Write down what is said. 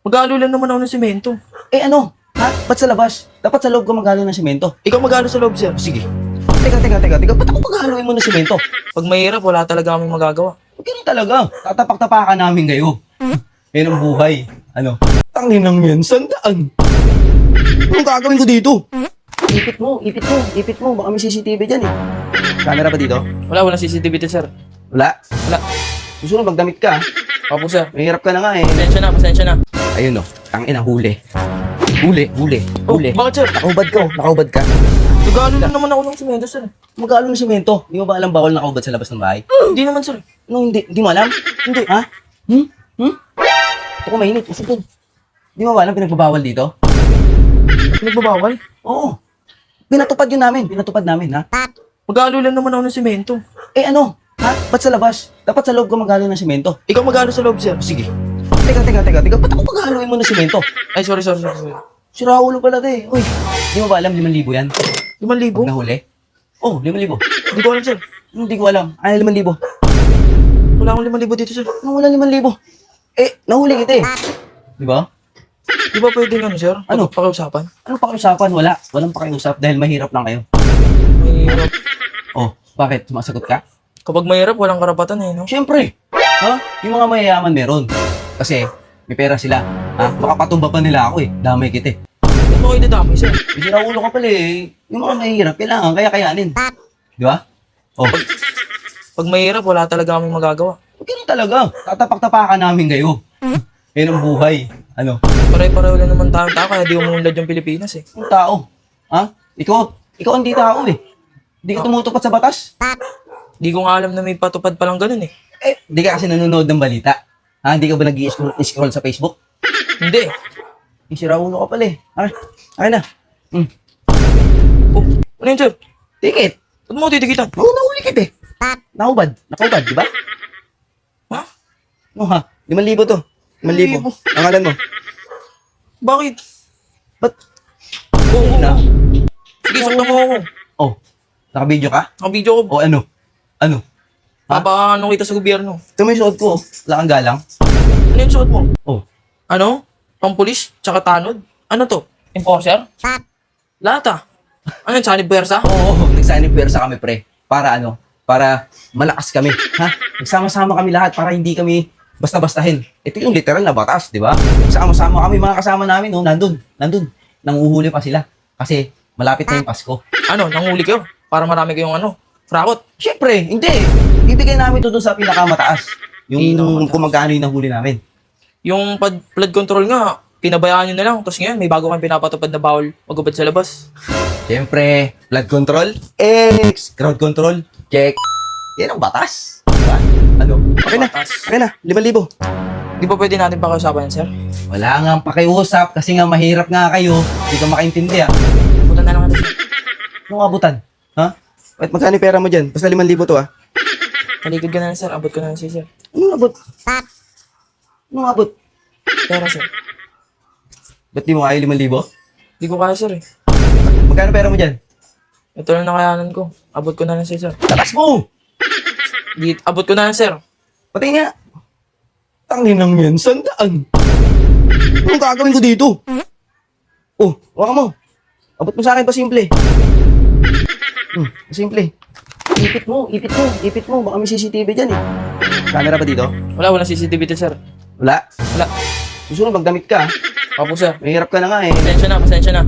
Mag-aalo lang naman ako ng semento. Eh ano? Ha? Ba't sa labas? Dapat sa loob ka maghalo ng semento. Ikaw mag-aalo sa loob, sir. Sige. Teka. Ba't ako paghaluin mo ng semento? Pag mahirap, wala talaga kaming magagawa. Ganun talaga. Tatapak-tapakan namin kayo. Yan ang buhay. Ano? Tanginang yan. Sandaan. Anong gagawin ko dito? Ipit mo. Baka may CCTV dyan eh. Camera ba dito? Walang CCTV dito, sir. Wala. Wala. Susunod, magdamit ka. Opo, sir. Mahirap ka na nga eh. Pasensya na. Ayun o. Tangina, huli. Huli. Bakit, sir? Nakaubad ka. Mag-aalo lang naman ako ng semento, sir. Mag-aalo ng semento. Di mo ba alam bawal nakaubad sa labas ng bahay? Hindi naman, sir. No, hindi. Hindi mo alam? Hindi. Ha? Ito ko mainit. Usapin. Di mo ba alam pinagbabawal dito? Nagbabawal? Oo. Pinatupad namin, ha? Mag-aalo lang naman ako ng semento. Eh ano? Ha? Ba't sa labas? Dapat sa loob ka maghalo ng semento. Ikaw mag-aalo sa loob, sir. Sige. Teka. Ba't ako paghaluin mo ng semento? Ay, sorry. Si Raulo pala eh. Uy, di mo ba alam 5,000 yan? 5,000? Pag nahuli? Oh, 5,000. Hindi ko alam, sir. Hindi ko alam. Ano 5,000? Wala akong 5,000 dito, sir. Wala 5,000. Eh, nahuli kita eh. Di ba? Di ba pwede nga, sir? Ano? Pakiusapan? Ano pakiusapan? Wala. Walang pakiusap dahil mahirap lang kayo. Mahirap. Oh, bakit? Sumasagot ka? Kapag mahirap, walang karapatan eh, no? Siyempre. Ha? Yung mga mayayaman meron. Kasi may pera sila. Ha? Makapatumba pa nila ako eh. Damay kita eh. Ano kayo dadamay, sir? Kasi Raulo ka pala eh. Yung mga mahirap, kailangan kaya kayanin. Di ba? Oh, Pag mahirap, wala talaga kaming magagawa. ganun talaga. Tatapak-tapakan namin kayo. Yan ang buhay. Ano? Pare-pareho lang naman tayong tao, kaya di umunlad yung Pilipinas eh. Yung tao. Ha? Ikaw hindi tao eh. Hindi ka tumutupad sa batas. Di ko nga alam na may patupad palang ganun eh. Eh, di ka kasi nanonood ng balita. Ha? Hindi ka ba nag-i-scroll sa Facebook? Hindi. Yung si Raulo ka pala eh. Akin na. Oh, ano yun, sir? Ticket. Ba't mo titikitan? Oo, nahuli kita eh. Nakaubad, di ba? Ha? Oo ha. 5,000 to. 5,000. Ang alam mo. Bakit? Ba't? Oo, Na? sige, sakta mo ako. Oh, naka-video ka? Naka-video ko. O ano? Ano? Ha? Papaano kita sa gobyerno? Ito may suot ko. Wala kang galang. Ano yung suot mo? Oh. Ano? Pampulis? Tsaka tanod? Ano to? Enforcer? Lata? Ano yun? Sanib Puwersa? Oo, nagsanib pwersa kami pre. Para ano? Para malakas kami. Ha? Nagsama-sama kami lahat para hindi kami basta-bastahin. Ito yung literal na batas, di ba? Sama-sama kami, mga kasama namin, oh, nandun. Nanguhuli pa sila. Kasi malapit na yung Pasko. Ano? Nanghuli kayo? Para marami kayong ano? Frakot? Siyempre, hindi. Bibigay namin ito dun sa pinakamataas. Yung Pinakamataas. kung magkano yung nahuli namin. Yung flood control nga, pinabayaan nyo na lang. Tapos ngayon, may bago kayong pinapatupad na bawal magubad sa labas. Siyempre, flood control, X. Crowd control, check. Yan ang batas. Diba? Ano? Okay na. Batas. Okay na. 5,000. Di ba pwede natin pakiusapan yan, sir? Wala nga pakiusap kasi nga mahirap nga kayo. Hindi ka makaintindi ah. Putan na lang natin. Anong abutan? Ha? Wait, magkano yung pera mo dyan? Basta 5,000 to ah. Talikod ka na lang, sir. Abot ko na lang siya, sir. Anong abot? Anong abot? Pera, sir. Ba't di mo kaya 5,000? Di ko kaya, sir eh. Magkano pera mo dyan? Ito lang nakayanan ko. Abot ko na lang siya, sir. Tatas mo! Abot ko na lang, sir. Pati nga. Tanginang yan. Sandaan. Anong gagawin ko dito? Oh, waka mo. Abot mo sa akin pa simple. Simple. Ipit mo. Baka may CCTV dyan eh. Camera ba dito? Walang CCTV dito, sir. Wala. Wala. Susunod, magdamit ka. Opo, sir. Mahirap ka na nga eh. Pasensya na.